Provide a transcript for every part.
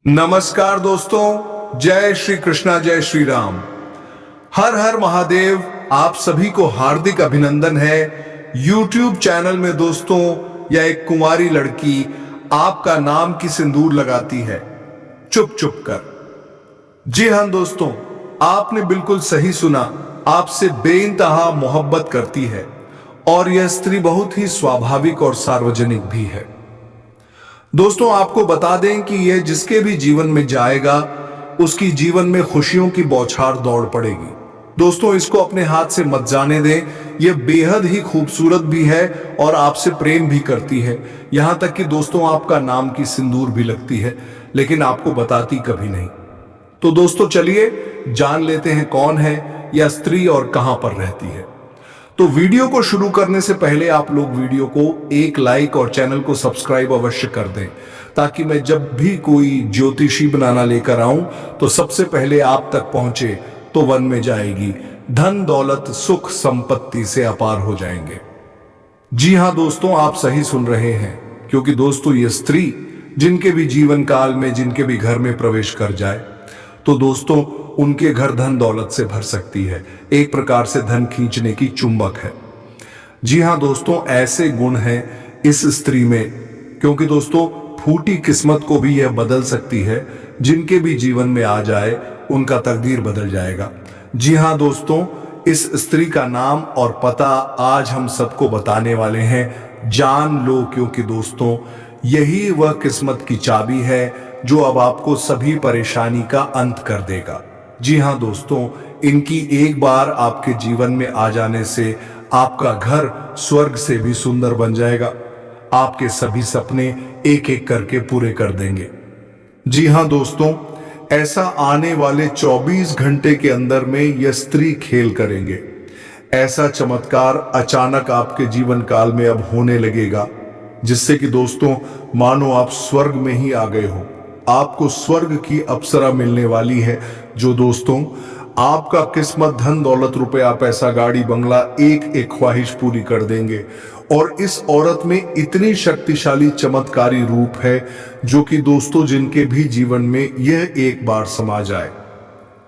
नमस्कार दोस्तों, जय श्री कृष्णा, जय श्री राम। हर हर महादेव। आप सभी को हार्दिक अभिनंदन है। YouTube चैनल में दोस्तों, यह एक कुंवारी लड़की आपका नाम की सिंदूर लगाती है चुप चुप कर। जी हां दोस्तों, आपने बिल्कुल सही सुना। आपसे बेइंतहा मोहब्बत करती है और यह स्त्री बहुत ही स्वाभाविक और सार्वजनिक भी है। दोस्तों, आपको बता दें कि यह जिसके भी जीवन में जाएगा उसकी जीवन में खुशियों की बौछार दौड़ पड़ेगी। दोस्तों, इसको अपने हाथ से मत जाने दें। यह बेहद ही खूबसूरत भी है और आपसे प्रेम भी करती है। यहां तक कि दोस्तों, आपका नाम की सिंदूर भी लगती है, लेकिन आपको बताती कभी नहीं। तो दोस्तों, चलिए जान लेते हैं कौन है यह स्त्री और कहां पर रहती है। तो वीडियो को शुरू करने से पहले आप लोग वीडियो को एक लाइक और चैनल को सब्सक्राइब अवश्य कर दें, ताकि मैं जब भी कोई ज्योतिषी बनाना लेकर आऊं तो सबसे पहले आप तक पहुंचे तो वन में जाएगी, धन दौलत सुख संपत्ति से अपार हो जाएंगे। जी हां दोस्तों, आप सही सुन रहे हैं, क्योंकि दोस्तों ये स्त्री जिनके भी जीवन काल में, जिनके भी घर में प्रवेश कर जाए तो दोस्तों उनके घर धन दौलत से भर सकती है। एक प्रकार से धन खींचने की चुंबक है। जी हां दोस्तों, ऐसे गुण हैं इस स्त्री में, क्योंकि दोस्तों फूटी किस्मत को भी यह बदल सकती है। जिनके भी जीवन में आ जाए उनका तकदीर बदल जाएगा। जी हां दोस्तों, इस स्त्री का नाम और पता आज हम सबको बताने वाले हैं। जान लो, क्योंकि दोस्तों यही वह किस्मत की चाबी है जो अब आपको सभी परेशानी का अंत कर देगा। जी हां दोस्तों, इनकी एक बार आपके जीवन में आ जाने से आपका घर स्वर्ग से भी सुंदर बन जाएगा। आपके सभी सपने एक एक करके पूरे कर देंगे। जी हां दोस्तों, ऐसा आने वाले 24 घंटे के अंदर में यह स्त्री खेल करेंगे। ऐसा चमत्कार अचानक आपके जीवन काल में अब होने लगेगा, जिससे कि दोस्तों मानो आप स्वर्ग में ही आ गए हो। आपको स्वर्ग की अप्सरा मिलने वाली है, जो दोस्तों आपका किस्मत, धन दौलत, रुपया, पैसा, गाड़ी, बंगला, एक एक ख्वाहिश पूरी कर देंगे। और इस औरत में इतनी शक्तिशाली चमत्कारी रूप है, जो कि दोस्तों जिनके भी जीवन में यह एक बार समा जाए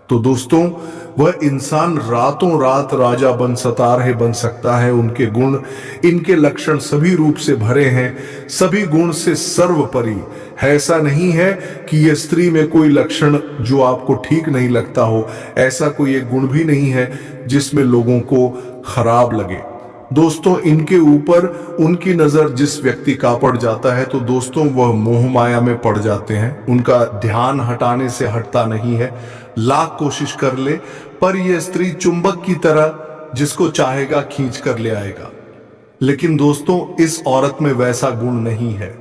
तो दोस्तों वह इंसान रातों रात राजा बन, सतारहे बन सकता है। उनके गुण, इनके लक्षण सभी रूप से भरे हैं, सभी गुण से सर्वोपरि। ऐसा नहीं है कि यह स्त्री में कोई लक्षण जो आपको ठीक नहीं लगता हो, ऐसा कोई एक गुण भी नहीं है जिसमें लोगों को खराब लगे। दोस्तों, इनके ऊपर उनकी नजर जिस व्यक्ति का पड़ जाता है तो दोस्तों वह मोह माया में पड़ जाते हैं। उनका ध्यान हटाने से हटता नहीं है, लाख कोशिश कर ले, पर यह स्त्री चुंबक की तरह जिसको चाहेगा खींच कर ले आएगा। लेकिन दोस्तों इस औरत में वैसा गुण नहीं है।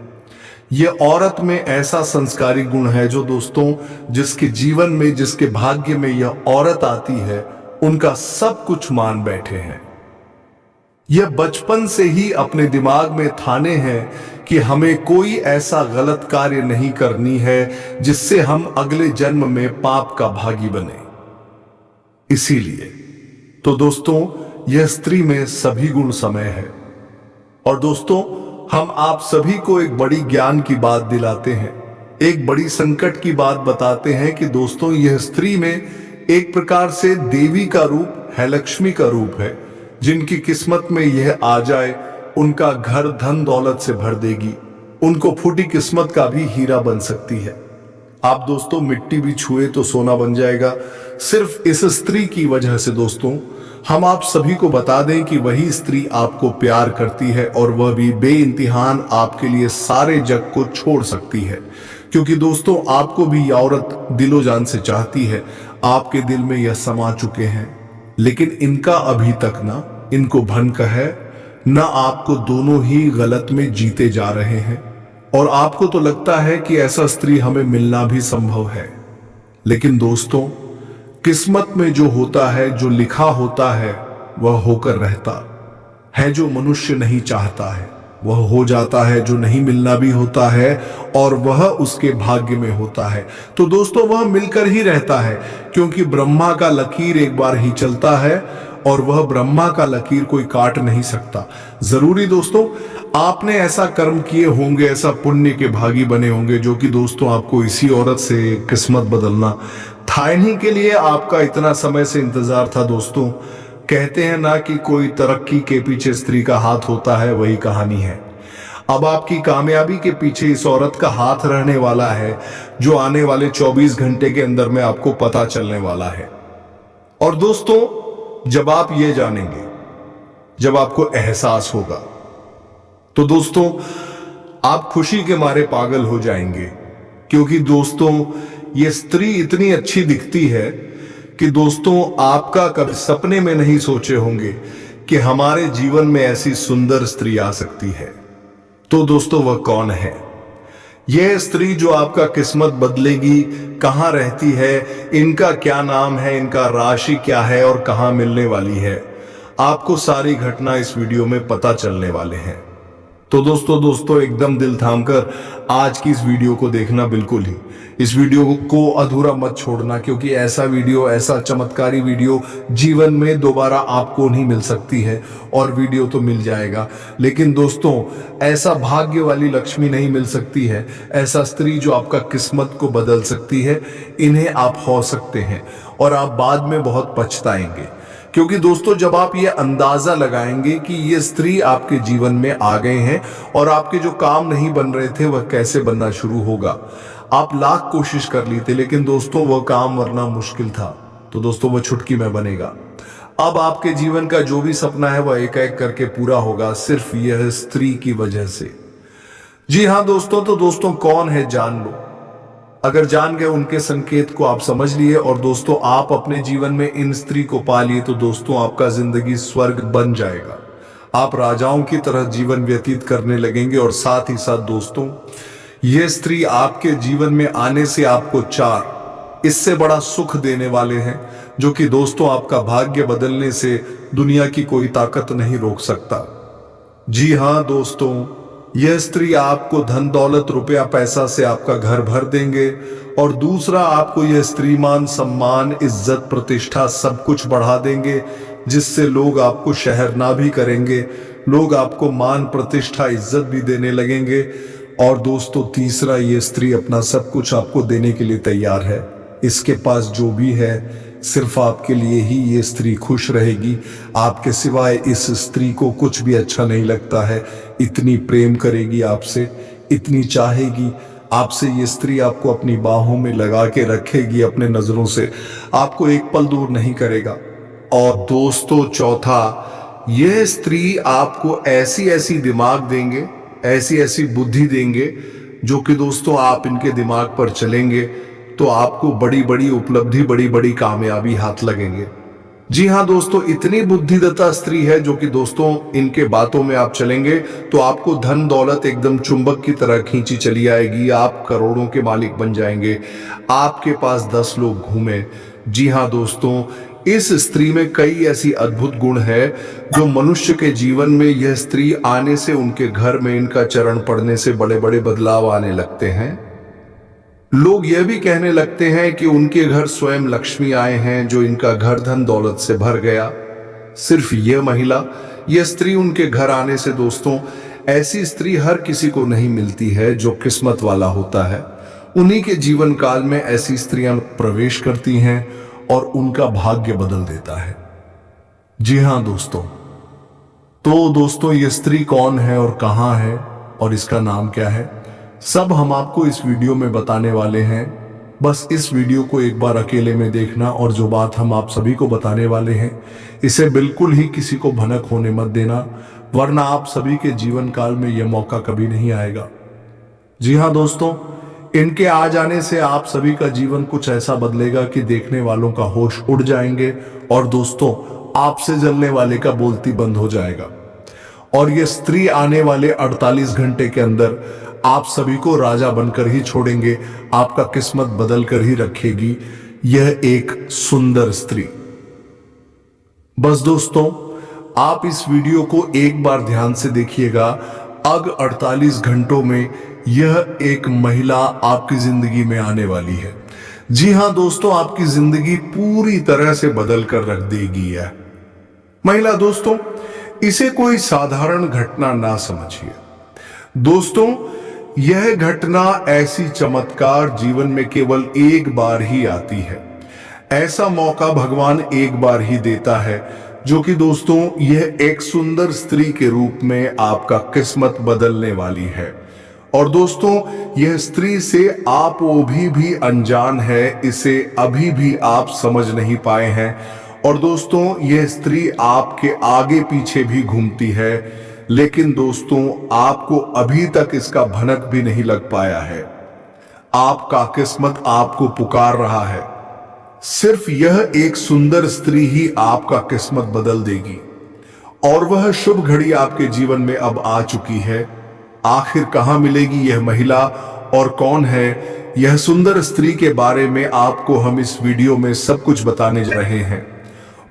यह औरत में ऐसा संस्कारी गुण है जो दोस्तों जिसके जीवन में, जिसके भाग्य में यह औरत आती है, उनका सब कुछ मान बैठे हैं। यह बचपन से ही अपने दिमाग में ठाने हैं कि हमें कोई ऐसा गलत कार्य नहीं करनी है जिससे हम अगले जन्म में पाप का भागी बने। इसीलिए तो दोस्तों यह स्त्री में सभी गुण समय है। और दोस्तों हम आप सभी को एक बड़ी ज्ञान की बात दिलाते हैं, एक बड़ी संकट की बात बताते हैं कि दोस्तों यह स्त्री में एक प्रकार से देवी का रूप है, लक्ष्मी का रूप है। जिनकी किस्मत में यह आ जाए उनका घर धन दौलत से भर देगी। उनको फूटी किस्मत का भी हीरा बन सकती है। आप दोस्तों मिट्टी भी छुए तो सोना बन जाएगा। सिर्फ इस स्त्री की वजह से दोस्तों हम आप सभी को बता दें कि वही स्त्री आपको प्यार करती है, और वह भी बेइंतहान आपके लिए सारे जग को छोड़ सकती है। क्योंकि दोस्तों आपको भी यह औरत दिलो जान से चाहती है। आपके दिल में यह समा चुके हैं, लेकिन इनका अभी तक ना इनको भनक है, ना आपको। दोनों ही गलत में जीते जा रहे हैं। और आपको तो लगता है कि ऐसा स्त्री हमें मिलना भी संभव है, लेकिन दोस्तों किस्मत में जो होता है, जो लिखा होता है, वह होकर रहता है। जो मनुष्य नहीं चाहता है वह हो जाता है, जो नहीं मिलना भी होता है और वह उसके भाग्य में होता है तो दोस्तों वह मिलकर ही रहता है। क्योंकि ब्रह्मा का लकीर एक बार ही चलता है और वह ब्रह्मा का लकीर कोई काट नहीं सकता। जरूरी दोस्तों आपने ऐसा कर्म किए होंगे, ऐसा पुण्य के भागी बने होंगे, जो कि दोस्तों आपको इसी औरत से किस्मत बदलना था। इन्हीं के लिए आपका इतना समय से इंतजार था दोस्तों। कहते हैं ना कि कोई तरक्की के पीछे स्त्री का हाथ होता है, वही कहानी है। अब आपकी कामयाबी के पीछे इस औरत का हाथ रहने वाला है, जो आने वाले 24 घंटे के अंदर में आपको पता चलने वाला है। और दोस्तों, जब आप ये जानेंगे, जब आपको एहसास होगा, तो दोस्तों आप खुशी के मारे पागल हो जाएंगे। क्योंकि दोस्तों ये स्त्री इतनी अच्छी दिखती है कि दोस्तों आपका कभी सपने में नहीं सोचे होंगे कि हमारे जीवन में ऐसी सुंदर स्त्री आ सकती है। तो दोस्तों वह कौन है? यह स्त्री जो आपका किस्मत बदलेगी, कहां रहती है, इनका क्या नाम है, इनका राशि क्या है और कहां मिलने वाली है, आपको सारी घटना इस वीडियो में पता चलने वाले हैं। तो दोस्तों एकदम दिल थामकर आज की इस वीडियो को देखना, बिल्कुल ही इस वीडियो को अधूरा मत छोड़ना, क्योंकि ऐसा वीडियो, ऐसा चमत्कारी वीडियो जीवन में दोबारा आपको नहीं मिल सकती है। और वीडियो तो मिल जाएगा, लेकिन दोस्तों ऐसा भाग्य वाली लक्ष्मी नहीं मिल सकती है, ऐसा स्त्री जो आपका किस्मत को बदल सकती है। इन्हें आप हो सकते हैं और आप बाद में बहुत पछताएंगे। क्योंकि दोस्तों जब आप ये अंदाजा लगाएंगे कि ये स्त्री आपके जीवन में आ गए हैं और आपके जो काम नहीं बन रहे थे वह कैसे बनना शुरू होगा। आप लाख कोशिश कर ली थी, लेकिन दोस्तों वह काम वरना मुश्किल था, तो दोस्तों वह चुटकी में बनेगा। अब आपके जीवन का जो भी सपना है वह एक एक करके पूरा होगा, सिर्फ यह स्त्री की वजह से। जी हाँ दोस्तों, तो दोस्तों कौन है जान लो। अगर जान गए उनके संकेत को आप समझ लिए और दोस्तों आप अपने जीवन में इन स्त्री को पा लिए, तो दोस्तों आपका जिंदगी स्वर्ग बन जाएगा। आप राजाओं की तरह जीवन व्यतीत करने लगेंगे। और साथ ही साथ दोस्तों ये स्त्री आपके जीवन में आने से आपको 4 इससे बड़ा सुख देने वाले हैं, जो कि दोस्तों आपका भाग्य बदलने से दुनिया की कोई ताकत नहीं रोक सकता। जी हाँ दोस्तों, यह स्त्री आपको धन दौलत रुपया पैसा से आपका घर भर देंगे। और दूसरा, आपको यह स्त्री मान सम्मान इज्जत प्रतिष्ठा सब कुछ बढ़ा देंगे, जिससे लोग आपको शहरना भी करेंगे, लोग आपको मान प्रतिष्ठा इज्जत भी देने लगेंगे। और दोस्तों तीसरा, ये स्त्री अपना सब कुछ आपको देने के लिए तैयार है। इसके पास जो भी है सिर्फ आपके लिए ही ये स्त्री खुश रहेगी। आपके सिवाय इस स्त्री को कुछ भी अच्छा नहीं लगता है। इतनी प्रेम करेगी आपसे, इतनी चाहेगी आपसे ये स्त्री, आपको अपनी बाहों में लगा के रखेगी, अपने नजरों से आपको एक पल दूर नहीं करेगा। और दोस्तों चौथा, यह स्त्री आपको ऐसी ऐसी दिमाग देंगे, ऐसी ऐसी बुद्धि देंगे, जो कि दोस्तों आप इनके दिमाग पर चलेंगे तो आपको बड़ी बड़ी उपलब्धि, बड़ी बड़ी कामयाबी हाथ लगेंगे। जी हाँ दोस्तों, इतनी बुद्धिदत्ता स्त्री है जो कि दोस्तों इनके बातों में आप चलेंगे तो आपको धन दौलत एकदम चुंबक की तरह खींची चली आएगी। आप करोड़ों के मालिक बन जाएंगे, आपके पास 10 लोग घूमे। जी हाँ दोस्तों, इस स्त्री में कई ऐसी अद्भुत गुण है जो मनुष्य के जीवन में यह स्त्री आने से, उनके घर में इनका चरण पड़ने से बड़े बड़े बदलाव आने लगते हैं। लोग यह भी कहने लगते हैं कि उनके घर स्वयं लक्ष्मी आए हैं, जो इनका घर धन दौलत से भर गया। सिर्फ यह महिला, यह स्त्री उनके घर आने से दोस्तों, ऐसी स्त्री हर किसी को नहीं मिलती है जो किस्मत वाला होता है। उन्हीं के जीवन काल में ऐसी स्त्रियां प्रवेश करती हैं और उनका भाग्य बदल देता है। जी हाँ दोस्तों, तो दोस्तों ये स्त्री कौन है और कहां है और इसका नाम क्या है, सब हम आपको इस वीडियो में बताने वाले हैं। बस इस वीडियो को एक बार अकेले में देखना, और जो बात हम आप सभी को बताने वाले हैं इसे बिल्कुल ही किसी को भनक होने मत देना, वरना आप सभी के जीवन काल में यह मौका कभी नहीं आएगा। जी हाँ दोस्तों, इनके आ जाने से आप सभी का जीवन कुछ ऐसा बदलेगा कि देखने वालों का होश उड़ जाएंगे, और दोस्तों आपसे जलने वाले का बोलती बंद हो जाएगा। और यह स्त्री आने वाले 48 घंटे के अंदर आप सभी को राजा बनकर ही छोड़ेंगे, आपका किस्मत बदल कर ही रखेगी यह एक सुंदर स्त्री। बस दोस्तों आप इस वीडियो को एक बार ध्यान से देखिएगा। अग 48 घंटों में यह एक महिला आपकी जिंदगी में आने वाली है। जी हां दोस्तों, आपकी जिंदगी पूरी तरह से बदल कर रख देगी यह महिला। दोस्तों इसे कोई साधारण घटना ना समझिए। दोस्तों, यह घटना ऐसी चमत्कार जीवन में केवल एक बार ही आती है। ऐसा मौका भगवान एक बार ही देता है, जो कि दोस्तों यह एक सुंदर स्त्री के रूप में आपका किस्मत बदलने वाली है। और दोस्तों, यह स्त्री से आप वो भी अनजान है, इसे अभी भी आप समझ नहीं पाए हैं। और दोस्तों, यह स्त्री आपके आगे पीछे भी घूमती है, लेकिन दोस्तों आपको अभी तक इसका भनक भी नहीं लग पाया है। आपका किस्मत आपको पुकार रहा है। सिर्फ यह एक सुंदर स्त्री ही आपका किस्मत बदल देगी। और वह शुभ घड़ी आपके जीवन में अब आ चुकी है। आखिर कहां मिलेगी यह महिला और कौन है यह सुंदर स्त्री के बारे में आपको हम इस वीडियो में सब कुछ बताने जा रहे हैं।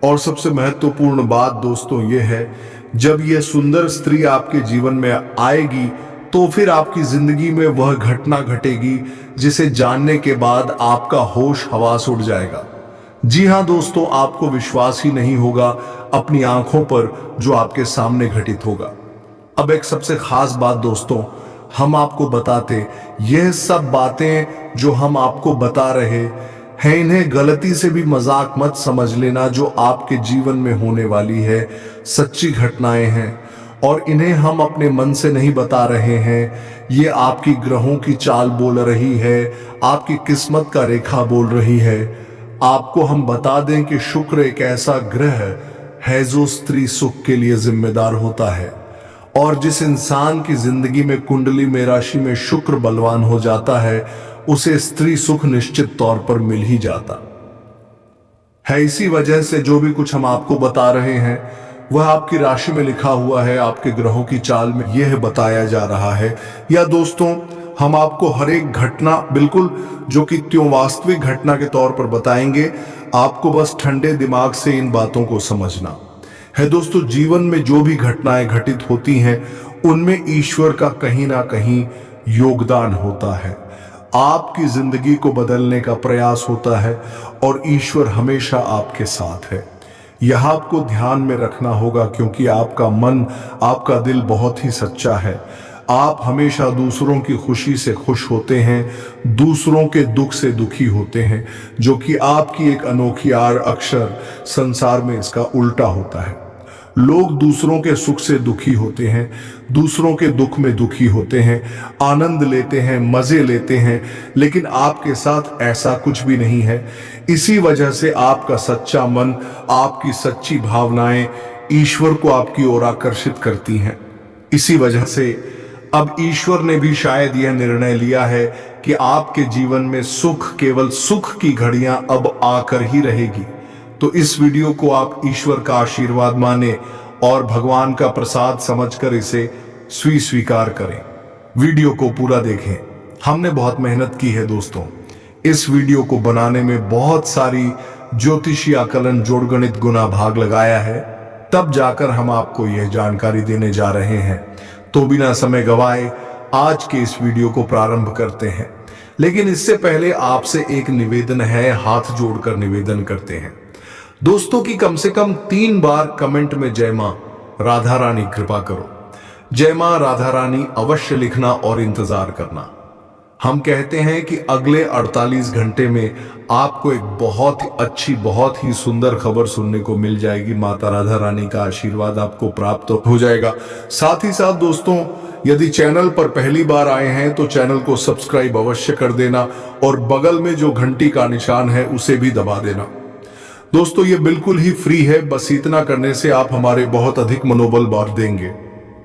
और सबसे महत्वपूर्ण बात दोस्तों यह है, जब यह सुंदर स्त्री आपके जीवन में आएगी तो फिर आपकी जिंदगी में वह घटना घटेगी जिसे जानने के बाद आपका होश हवास उड़ जाएगा। जी हां दोस्तों, आपको विश्वास ही नहीं होगा अपनी आंखों पर जो आपके सामने घटित होगा। अब एक सबसे खास बात दोस्तों, हम आपको बताते, यह सब बातें जो हम आपको बता रहे हैं इन्हें गलती से भी मजाक मत समझ लेना। जो आपके जीवन में होने वाली है सच्ची घटनाएं हैं और इन्हें हम अपने मन से नहीं बता रहे हैं। ये आपकी ग्रहों की चाल बोल रही है, आपकी किस्मत का रेखा बोल रही है। आपको हम बता दें कि शुक्र एक ऐसा ग्रह है जो स्त्री सुख के लिए जिम्मेदार होता है। और जिस इंसान की जिंदगी में कुंडली में राशि में शुक्र बलवान हो जाता है उसे स्त्री सुख निश्चित तौर पर मिल ही जाता है। इसी वजह से जो भी कुछ हम आपको बता रहे हैं वह आपकी राशि में लिखा हुआ है, आपके ग्रहों की चाल में यह बताया जा रहा है। या दोस्तों, हम आपको हर एक घटना बिल्कुल जो कि त्यों वास्तविक घटना के तौर पर बताएंगे। आपको बस ठंडे दिमाग से इन बातों को समझना है। दोस्तों, जीवन में जो भी घटनाएं घटित होती हैं उनमें ईश्वर का कहीं ना कहीं योगदान होता है। आपकी जिंदगी को बदलने का प्रयास होता है और ईश्वर हमेशा आपके साथ है। यह आपको ध्यान में रखना होगा, क्योंकि आपका मन, आपका दिल बहुत ही सच्चा है। आप हमेशा दूसरों की खुशी से खुश होते हैं, दूसरों के दुख से दुखी होते हैं, जो कि आपकी एक अनोखी अक्षर संसार में इसका उल्टा होता है। लोग दूसरों के सुख से दुखी होते हैं, दूसरों के दुख में दुखी होते हैं, आनंद लेते हैं, मजे लेते हैं, लेकिन आपके साथ ऐसा कुछ भी नहीं है। इसी वजह से आपका सच्चा मन, आपकी सच्ची भावनाएं ईश्वर को आपकी ओर आकर्षित करती हैं। इसी वजह से अब ईश्वर ने भी शायद यह निर्णय लिया है कि आपके जीवन में सुख, केवल सुख की घड़ियां अब आकर ही रहेगी। तो इस वीडियो को आप ईश्वर का आशीर्वाद माने और भगवान का प्रसाद समझकर इसे स्वीकार करें। वीडियो को पूरा देखें। हमने बहुत मेहनत की है दोस्तों। इस वीडियो को बनाने में बहुत सारी ज्योतिषी आकलन, जोड़ गणित, गुना भाग लगाया है, तब जाकर हम आपको यह जानकारी देने जा रहे हैं। तो बिना समय गवाए आज के इस वीडियो को प्रारंभ करते हैं। लेकिन इससे पहले आपसे एक निवेदन है, हाथ जोड़कर निवेदन करते हैं दोस्तों कि कम से कम 3 बार कमेंट में जय मां राधा रानी कृपा करो, जय मां राधा रानी अवश्य लिखना और इंतजार करना। हम कहते हैं कि अगले 48 घंटे में आपको एक बहुत ही अच्छी, बहुत ही सुंदर खबर सुनने को मिल जाएगी। माता राधा रानी का आशीर्वाद आपको प्राप्त हो जाएगा। साथ ही साथ दोस्तों, यदि चैनल पर पहली बार आए हैं तो चैनल को सब्सक्राइब अवश्य कर देना और बगल में जो घंटी का निशान है उसे भी दबा देना। दोस्तों, ये बिल्कुल ही फ्री है। बस इतना करने से आप हमारे बहुत अधिक मनोबल बढ़ा देंगे।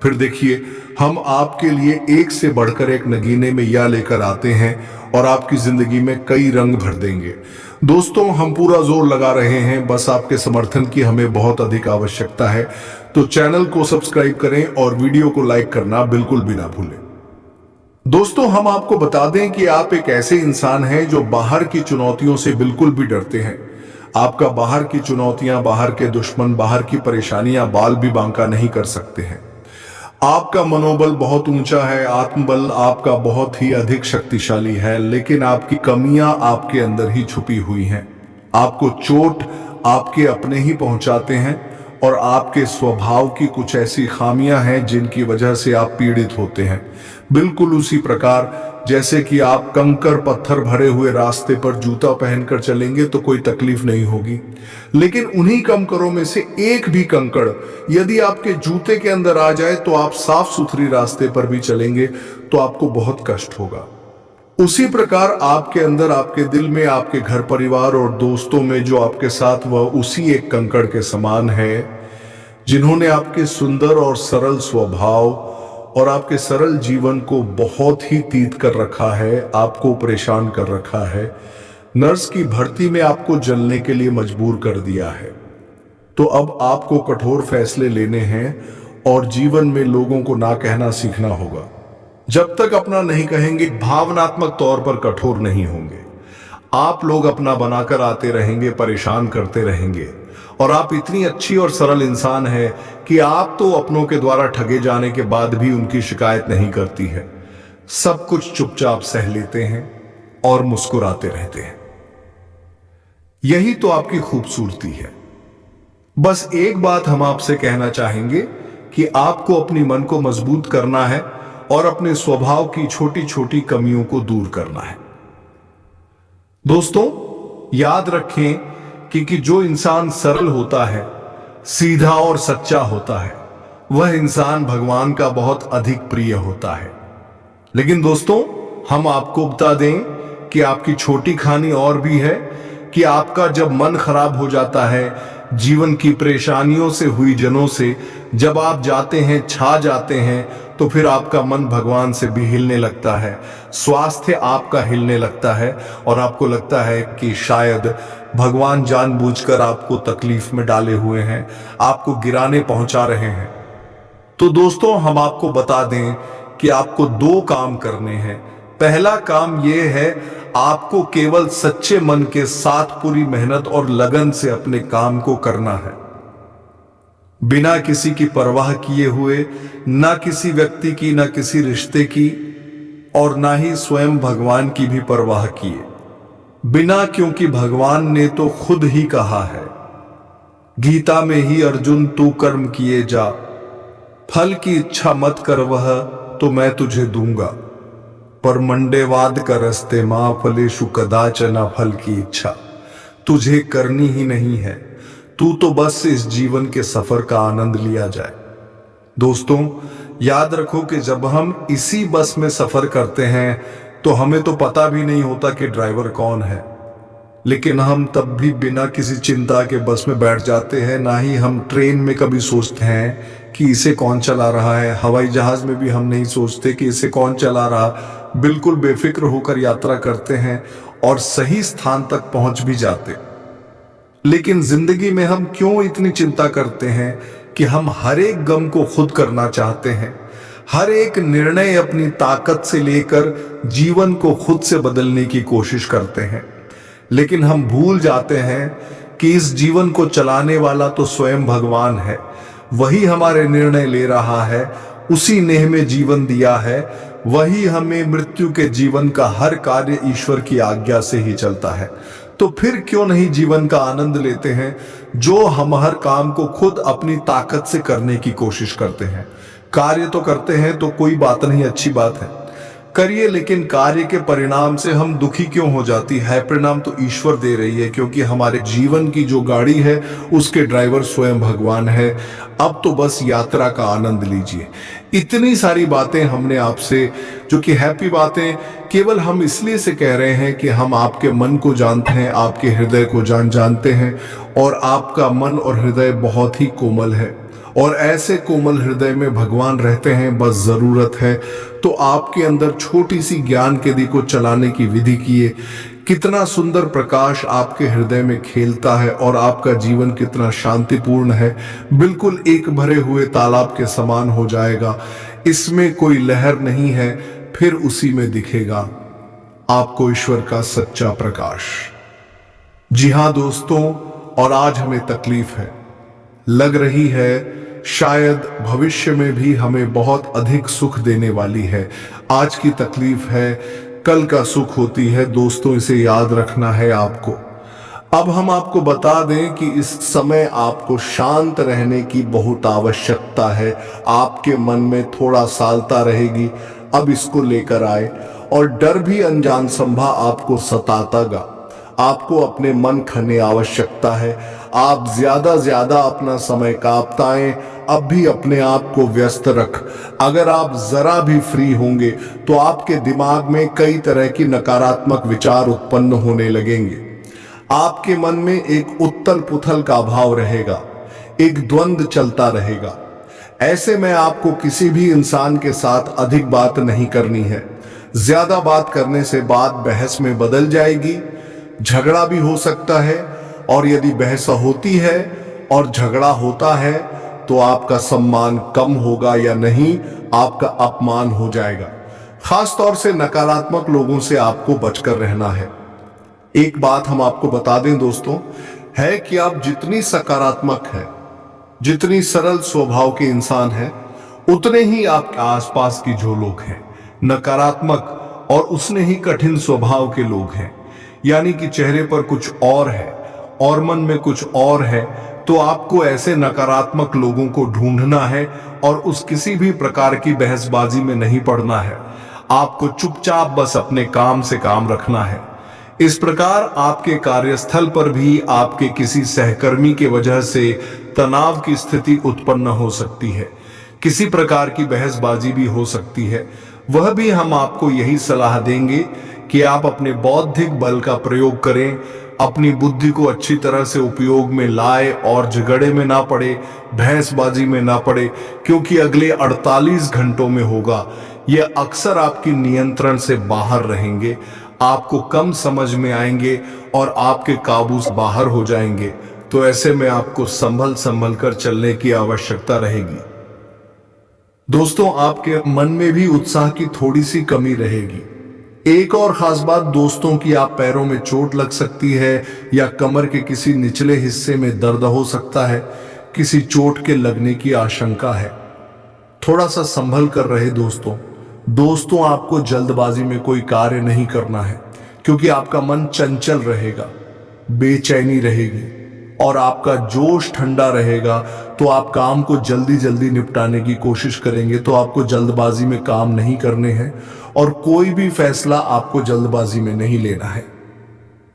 फिर देखिए, हम आपके लिए एक से बढ़कर एक नगीने में यह लेकर आते हैं और आपकी जिंदगी में कई रंग भर देंगे। दोस्तों, हम पूरा जोर लगा रहे हैं, बस आपके समर्थन की हमें बहुत अधिक आवश्यकता है। तो चैनल को सब्सक्राइब करें और वीडियो को लाइक करना बिल्कुल भी ना भूलें। दोस्तों, हम आपको बता दें कि आप एक ऐसे इंसान हैं जो बाहर की चुनौतियों से बिल्कुल भी डरते हैं। आपका बाहर की चुनौतियां, बाहर के दुश्मन, बाहर की परेशानियां बाल भी बांका नहीं कर सकते हैं। आपका मनोबल बहुत ऊंचा है, आत्मबल आपका बहुत ही अधिक शक्तिशाली है, लेकिन आपकी कमियां आपके अंदर ही छुपी हुई हैं। आपको चोट आपके अपने ही पहुंचाते हैं और आपके स्वभाव की कुछ ऐसी खामियां हैं जिनकी वजह से आप पीड़ित होते हैं। बिल्कुल उसी प्रकार जैसे कि आप कंकड़ पत्थर भरे हुए रास्ते पर जूता पहनकर चलेंगे तो कोई तकलीफ नहीं होगी, लेकिन उन्हीं कंकरों में से एक भी कंकड़ यदि आपके जूते के अंदर आ जाए तो आप साफ सुथरी रास्ते पर भी चलेंगे तो आपको बहुत कष्ट होगा। उसी प्रकार आपके अंदर, आपके दिल में, आपके घर परिवार और दोस्तों में जो आपके साथ वह उसी एक कंकड़ के समान है, जिन्होंने आपके सुंदर और सरल स्वभाव और आपके सरल जीवन को बहुत ही तीत कर रखा है, आपको परेशान कर रखा है, नर्स की भर्ती में आपको जलने के लिए मजबूर कर दिया है। तो अब आपको कठोर फैसले लेने हैं और जीवन में लोगों को ना कहना सीखना होगा। जब तक अपना नहीं कहेंगे, भावनात्मक तौर पर कठोर नहीं होंगे। आप लोग अपना बनाकर आते रहेंगे, परेशान करते रहेंगे, और आप इतनी अच्छी और सरल इंसान हैं कि आप तो अपनों के द्वारा ठगे जाने के बाद भी उनकी शिकायत नहीं करती है। सब कुछ चुपचाप सह लेते हैं और मुस्कुराते रहते हैं। यही तो आपकी खूबसूरती है। बस एक बात हम आपसे कहना चाहेंगे कि आपको अपनी मन को मजबूत करना है और अपने स्वभाव की छोटी छोटी कमियों को दूर करना है। दोस्तों, याद रखें कि जो इंसान सरल होता है, सीधा और सच्चा होता है, वह इंसान भगवान का बहुत अधिक प्रिय होता है। लेकिन दोस्तों, हम आपको बता दें कि आपकी छोटी कहानी और भी है कि आपका जब मन खराब हो जाता है, जीवन की परेशानियों से हुई जनों से जब आप जाते हैं, छा जाते हैं, तो फिर आपका मन भगवान से भी हिलने लगता है, स्वास्थ्य आपका हिलने लगता है और आपको लगता है कि शायद भगवान जानबूझकर आपको तकलीफ में डाले हुए हैं, आपको गिराने पहुंचा रहे हैं। तो दोस्तों, हम आपको बता दें कि आपको दो काम करने हैं। पहला काम यह है, आपको केवल सच्चे मन के साथ पूरी मेहनत और लगन से अपने काम को करना है, बिना किसी की परवाह किए हुए, ना किसी व्यक्ति की, ना किसी रिश्ते की, और ना ही स्वयं भगवान की भी परवाह किए बिना, क्योंकि भगवान ने तो खुद ही कहा है गीता में ही, अर्जुन तू कर्म किए जा, फल की इच्छा मत कर, वह तो मैं तुझे दूंगा, पर मंडेवाद का रस्ते मां फलेशु कदाचन, फल की इच्छा तुझे करनी ही नहीं है, तू तो बस इस जीवन के सफर का आनंद लिया जाए। दोस्तों, याद रखो कि जब हम इसी बस में सफर करते हैं तो हमें तो पता भी नहीं होता कि ड्राइवर कौन है, लेकिन हम तब भी बिना किसी चिंता के बस में बैठ जाते हैं। ना ही हम ट्रेन में कभी सोचते हैं कि इसे कौन चला रहा है, हवाई जहाज में भी हम नहीं सोचते कि इसे कौन चला रहा, बिल्कुल बेफिक्र होकर यात्रा करते हैं और सही स्थान तक पहुंच भी जाते। लेकिन जिंदगी में हम क्यों इतनी चिंता करते हैं कि हम हर एक गम को खुद करना चाहते हैं, हर एक निर्णय अपनी ताकत से लेकर जीवन को खुद से बदलने की कोशिश करते हैं, लेकिन हम भूल जाते हैं कि इस जीवन को चलाने वाला तो स्वयं भगवान है। वही हमारे निर्णय ले रहा है, उसी ने हमें जीवन दिया है, वही हमें मृत्यु के जीवन का हर कार्य ईश्वर की आज्ञा से ही चलता है। तो फिर क्यों नहीं जीवन का आनंद लेते हैं, जो हम हर काम को खुद अपनी ताकत से करने की कोशिश करते हैं। कार्य तो करते हैं तो कोई बात नहीं, अच्छी बात है, करिए, लेकिन कार्य के परिणाम से हम दुखी क्यों हो जाती है? परिणाम तो ईश्वर दे रही है, क्योंकि हमारे जीवन की जो गाड़ी है उसके ड्राइवर स्वयं भगवान है। अब तो बस यात्रा का आनंद लीजिए। इतनी सारी बातें हमने आपसे, जो कि हैप्पी बातें, केवल हम इसलिए से कह रहे हैं कि हम आपके मन को जानते हैं, आपके हृदय को जानते हैं, और आपका मन और हृदय बहुत ही कोमल है, और ऐसे कोमल हृदय में भगवान रहते हैं। बस जरूरत है तो आपके अंदर छोटी सी ज्ञान के दी को चलाने की विधि किए। कितना सुंदर प्रकाश आपके हृदय में खेलता है और आपका जीवन कितना शांतिपूर्ण है, बिल्कुल एक भरे हुए तालाब के समान हो जाएगा। इसमें कोई लहर नहीं है, फिर उसी में दिखेगा आपको ईश्वर का सच्चा प्रकाश। जी हाँ दोस्तों, और आज हमें तकलीफ है, लग रही है शायद भविष्य में भी हमें बहुत अधिक सुख देने वाली है। आज की तकलीफ है, कल का सुख होती है। दोस्तों, इसे याद रखना है आपको। अब हम आपको बता दें कि इस समय आपको शांत रहने की बहुत आवश्यकता है। आपके मन में थोड़ा सालता रहेगी, अब इसको लेकर आए। और डर भी अनजान संभा आपको सतातागा। आपको अपने मन खने आवश्यकता है। आप ज्यादा अपना समय कापताएं, अब भी अपने आप को व्यस्त रख। अगर आप जरा भी फ्री होंगे तो आपके दिमाग में कई तरह की नकारात्मक विचार उत्पन्न होने लगेंगे। आपके मन में एक उथल पुथल का भाव रहेगा, एक द्वंद्व चलता रहेगा। ऐसे में आपको किसी भी इंसान के साथ अधिक बात नहीं करनी है। ज्यादा बात करने से बात बहस में बदल जाएगी, झगड़ा भी हो सकता है। और यदि बहस होती है और झगड़ा होता है तो आपका सम्मान कम होगा या नहीं, आपका अपमान हो जाएगा। खास तौर से नकारात्मक लोगों से आपको बचकर रहना है। एक बात हम आपको बता दें दोस्तों, है कि आप जितनी सकारात्मक है, जितनी सरल स्वभाव के इंसान हैं, उतने ही आपके आसपास की जो लोग हैं नकारात्मक और उतने ही कठिन स्वभाव के लोग हैं। यानी कि चेहरे पर कुछ और है और मन में कुछ और है। तो आपको ऐसे नकारात्मक लोगों को ढूंढना है और उस किसी भी प्रकार की बहसबाजी में नहीं पड़ना है। आपको चुपचाप बस अपने काम से काम रखना है। इस प्रकार आपके कार्यस्थल पर भी आपके किसी सहकर्मी के वजह से तनाव की स्थिति उत्पन्न हो सकती है। किसी प्रकार की बहसबाजी भी हो सकती है। वह भी हम आपको यही सलाह देंगे कि आप अपने बौद्धिक बल का प्रयोग करें, अपनी बुद्धि को अच्छी तरह से उपयोग में लाए और झगड़े में ना पड़े, बहसबाजी में ना पड़े, क्योंकि अगले 48 घंटों में होगा। यह अक्सर आपकी नियंत्रण से बाहर रहेंगे, आपको कम समझ में आएंगे और आपके काबू से बाहर हो जाएंगे। तो ऐसे में आपको संभल कर चलने की आवश्यकता रहेगी। दोस्तों, आपके मन में भी उत्साह की थोड़ी सी कमी रहेगी। एक और खास बात दोस्तों की, आप पैरों में चोट लग सकती है या कमर के किसी निचले हिस्से में दर्द हो सकता है। किसी चोट के लगने की आशंका है। थोड़ा सा संभल कर रहे दोस्तों, आपको जल्दबाजी में कोई कार्य नहीं करना है, क्योंकि आपका मन चंचल रहेगा, बेचैनी रहेगी और आपका जोश ठंडा रहेगा। तो आप काम को जल्दी निपटाने की कोशिश करेंगे। तो आपको जल्दबाजी में काम नहीं करने हैं और कोई भी फैसला आपको जल्दबाजी में नहीं लेना है।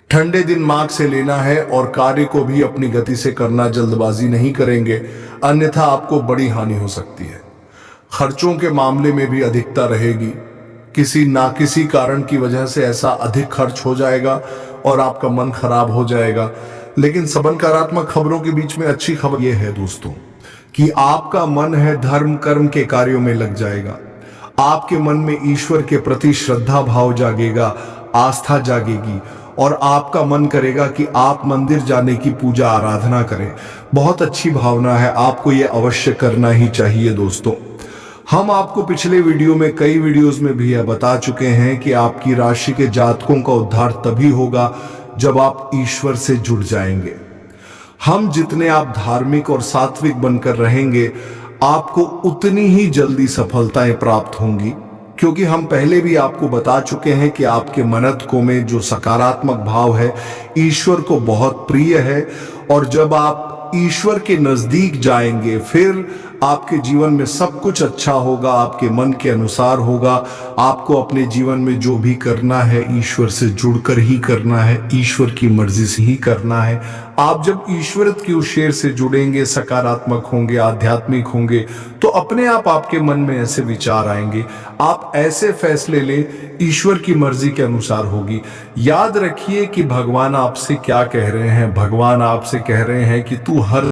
ठंडे दिमाग से लेना है और कार्य को भी अपनी गति से करना, जल्दबाजी नहीं करेंगे, अन्यथा आपको बड़ी हानि हो सकती है। खर्चों के मामले में भी अधिकता रहेगी। किसी ना किसी कारण की वजह से ऐसा अधिक खर्च हो जाएगा और आपका मन खराब हो जाएगा। लेकिन सब नकारात्मक खबरों के बीच में अच्छी खबर यह है दोस्तों कि आपका मन है धर्म कर्म के कार्यों में लग जाएगा। आपके मन में ईश्वर के प्रति श्रद्धा भाव जागेगा, आस्था जागेगी और आपका मन करेगा कि आप मंदिर जाने की पूजा आराधना करें। बहुत अच्छी भावना है, आपको यह अवश्य करना ही चाहिए दोस्तों। हम आपको पिछले वीडियो में, कई वीडियोस में भी यह बता चुके हैं कि आपकी राशि के जातकों का उद्धार तभी होगा जब आप ईश्वर से जुड़ जाएंगे। हम जितने आप धार्मिक और सात्विक बनकर रहेंगे, आपको उतनी ही जल्दी सफलताएं प्राप्त होंगी, क्योंकि हम पहले भी आपको बता चुके हैं कि आपके मनस्को में जो सकारात्मक भाव है ईश्वर को बहुत प्रिय है। और जब आप ईश्वर के नजदीक जाएंगे, फिर आपके जीवन में सब कुछ अच्छा होगा, आपके मन के अनुसार होगा। आपको अपने जीवन में जो भी करना है ईश्वर से जुड़कर ही करना है, ईश्वर की मर्जी से ही करना है। आप जब ईश्वर की उस शेर से जुड़ेंगे, सकारात्मक होंगे, आध्यात्मिक होंगे, तो अपने आप आपके मन में ऐसे विचार आएंगे, आप ऐसे फैसले ले, ईश्वर की मर्जी के अनुसार होगी। याद रखिए कि भगवान आपसे क्या कह रहे हैं। भगवान आपसे कह रहे हैं कि तू हर